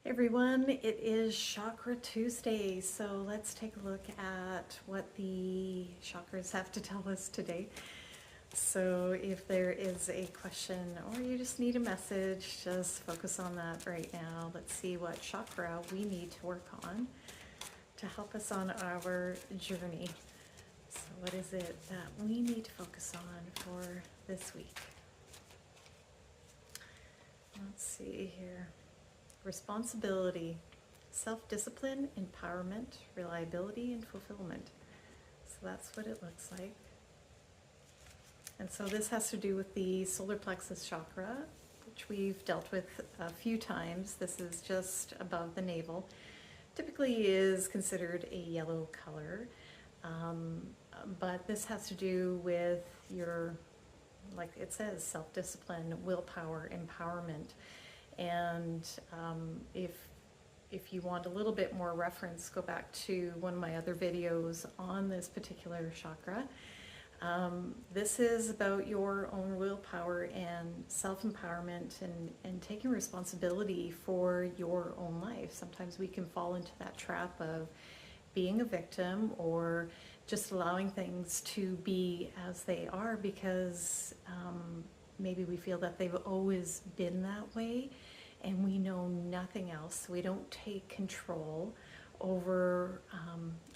Everyone, it is Chakra Tuesday, so let's take a look at what the chakras have to tell us today. So if there is a question or you just need a message, just focus on that right now. Let's see what chakra we need to work on to help us on our journey. So what is it that we need to focus on for this week? Let's see here. Responsibility, self-discipline, empowerment, reliability, and fulfillment. So that's what it looks like. And so this has to do with the solar plexus chakra, which we've dealt with a few times. This is just above the navel. Typically is considered a yellow color, but this has to do with your, like it says, self-discipline, willpower, empowerment. And if you want a little bit more reference, go back to one of my other videos on this particular chakra. This is about your own willpower and self-empowerment and taking responsibility for your own life. Sometimes we can fall into that trap of being a victim or just allowing things to be as they are because maybe we feel that they've always been that way and we know nothing else. We don't take control over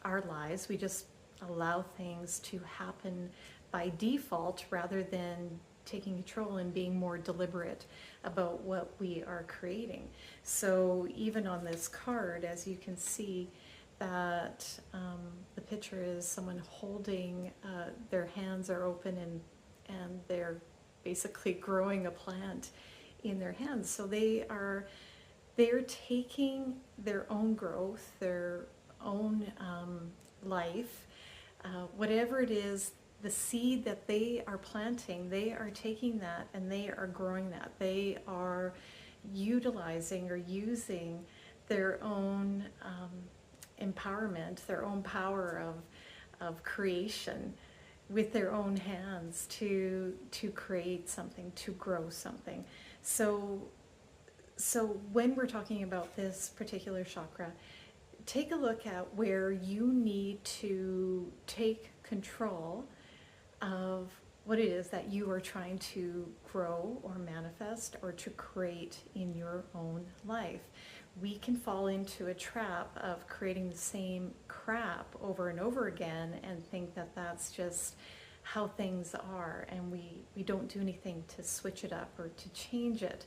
our lives. We just allow things to happen by default rather than taking control and being more deliberate about what we are creating. So even on this card, as you can see, that the picture is someone holding, their hands are open and they're basically growing a plant in their hands. So they're taking their own growth, their own life, whatever it is, the seed that they are planting, they are taking that and they are growing that. They are utilizing or using their own empowerment, their own power of creation with their own hands to create something, to grow something. So when we're talking about this particular chakra, take a look at where you need to take control of what it is that you are trying to grow or manifest or to create in your own life. We can fall into a trap of creating the same crap over and over again and think that that's just how things are, and we don't do anything to switch it up or to change it.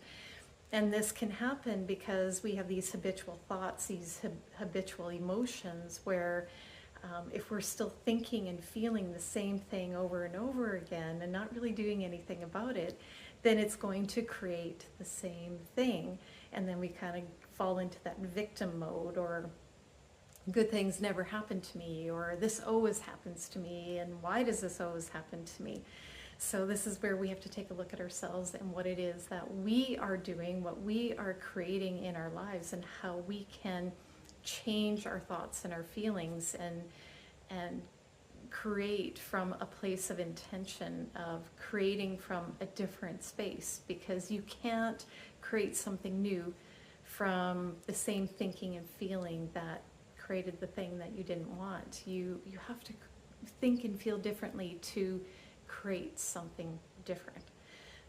And this can happen because we have these habitual thoughts, these habitual emotions where if we're still thinking and feeling the same thing over and over again and not really doing anything about it, then it's going to create the same thing. And then we kind of fall into that victim mode, or good things never happen to me, or this always happens to me, and why does this always happen to me? So this is where we have to take a look at ourselves and what it is that we are doing, what we are creating in our lives, and how we can change our thoughts and our feelings and create from a place of intention, of creating from a different space, because you can't create something new from the same thinking and feeling that created the thing that you didn't want. You have to think and feel differently to create something different.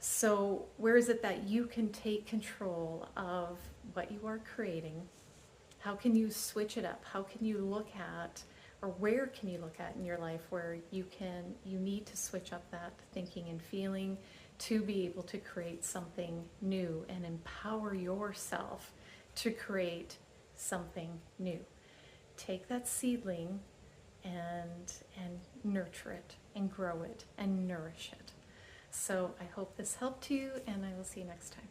So where is it that you can take control of what you are creating? How can you switch it up? How can you look at, or where can you look at in your life where you need to switch up that thinking and feeling to be able to create something new and empower yourself to create something new? Take that seedling and nurture it and grow it and nourish it. So I hope this helped you, and I will see you next time.